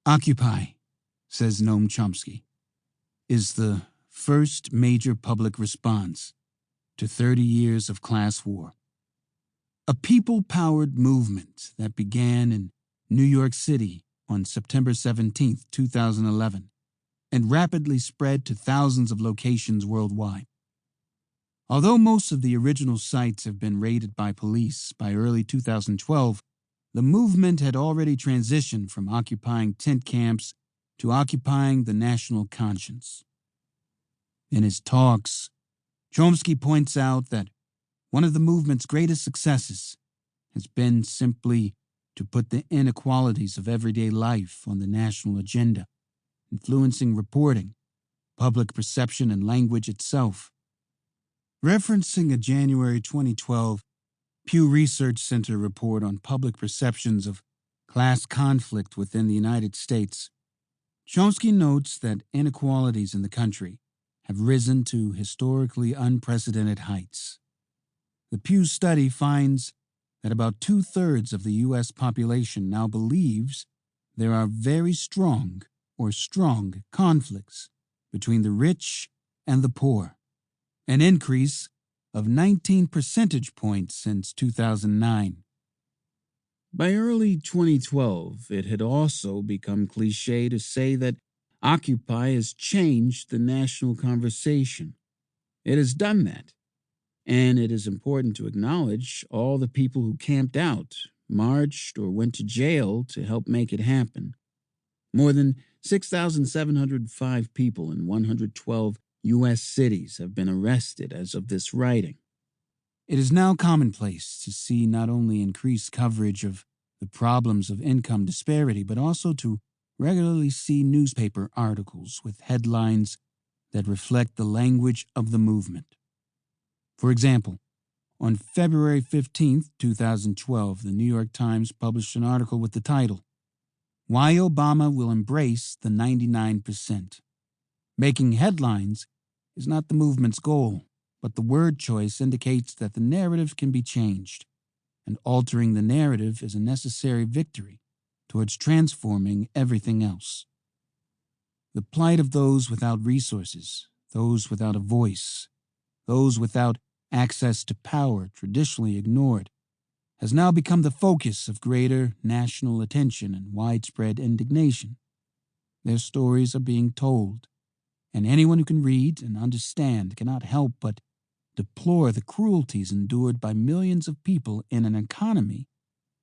Occupy, says Noam Chomsky, is the first major public response to 30 years of class war. A people-powered movement that began in New York City on September 17, 2011, and rapidly spread to thousands of locations worldwide. Although most of the original sites have been raided by police by early 2012, the movement had already transitioned from occupying tent camps to occupying the national conscience. In his talks, Chomsky points out that one of the movement's greatest successes has been simply to put the inequalities of everyday life on the national agenda, influencing reporting, public perception, and language itself. Referencing a January 2012 Pew Research Center report on public perceptions of class conflict within the United States, Chomsky notes that inequalities in the country have risen to historically unprecedented heights. The Pew study finds that about 2/3 of the U.S. population now believes there are very strong or strong conflicts between the rich and the poor, an increase of 19 percentage points since 2009. By early 2012, it had also become cliché to say that Occupy has changed the national conversation. It has done that, and it is important to acknowledge all the people who camped out, marched, or went to jail to help make it happen. More than 6,705 people in 112 U.S. cities have been arrested as of this writing. It is now commonplace to see not only increased coverage of the problems of income disparity, but also to regularly see newspaper articles with headlines that reflect the language of the movement. For example, on February 15, 2012, the New York Times published an article with the title, "Why Obama Will Embrace the 99%. Making headlines is not the movement's goal, but the word choice indicates that the narrative can be changed, and altering the narrative is a necessary victory towards transforming everything else. The plight of those without resources, those without a voice, those without access to power traditionally ignored, has now become the focus of greater national attention and widespread indignation. Their stories are being told, and anyone who can read and understand cannot help but deplore the cruelties endured by millions of people in an economy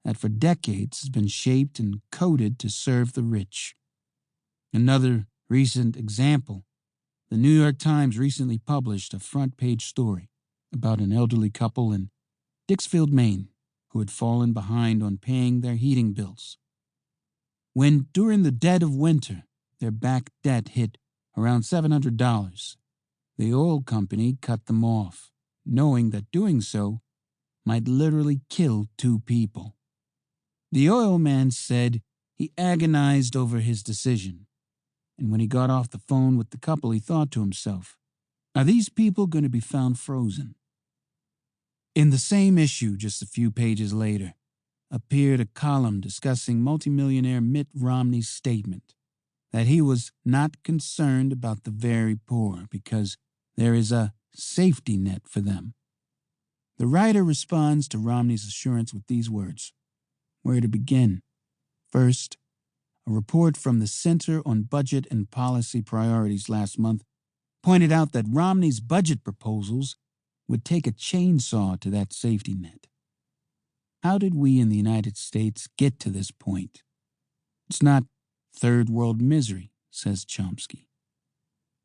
that for decades has been shaped and coded to serve the rich." Another recent example, the New York Times recently published a front-page story about an elderly couple in Dixfield, Maine, who had fallen behind on paying their heating bills. When, during the dead of winter, their back debt hit around $700, the oil company cut them off, knowing that doing so might literally kill 2 people. The oil man said he agonized over his decision, and when he got off the phone with the couple, he thought to himself, "Are these people going to be found frozen?" In the same issue, just a few pages later, appeared a column discussing multimillionaire Mitt Romney's statement that he was not concerned about the very poor because there is a safety net for them. The writer responds to Romney's assurance with these words, "Where to begin? First, a report from the Center on Budget and Policy Priorities last month pointed out that Romney's budget proposals would take a chainsaw to that safety net. How did we in the United States get to this point? It's not third world misery," says Chomsky,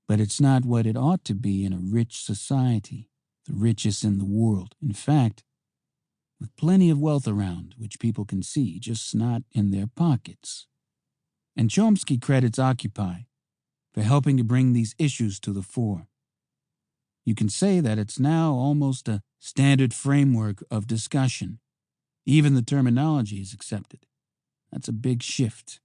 "but it's not what it ought to be in a rich society, the richest in the world. In fact, with plenty of wealth around, which people can see, just not in their pockets." And Chomsky credits Occupy for helping to bring these issues to the fore. You can say that it's now almost a standard framework of discussion. Even the terminology is accepted. That's a big shift.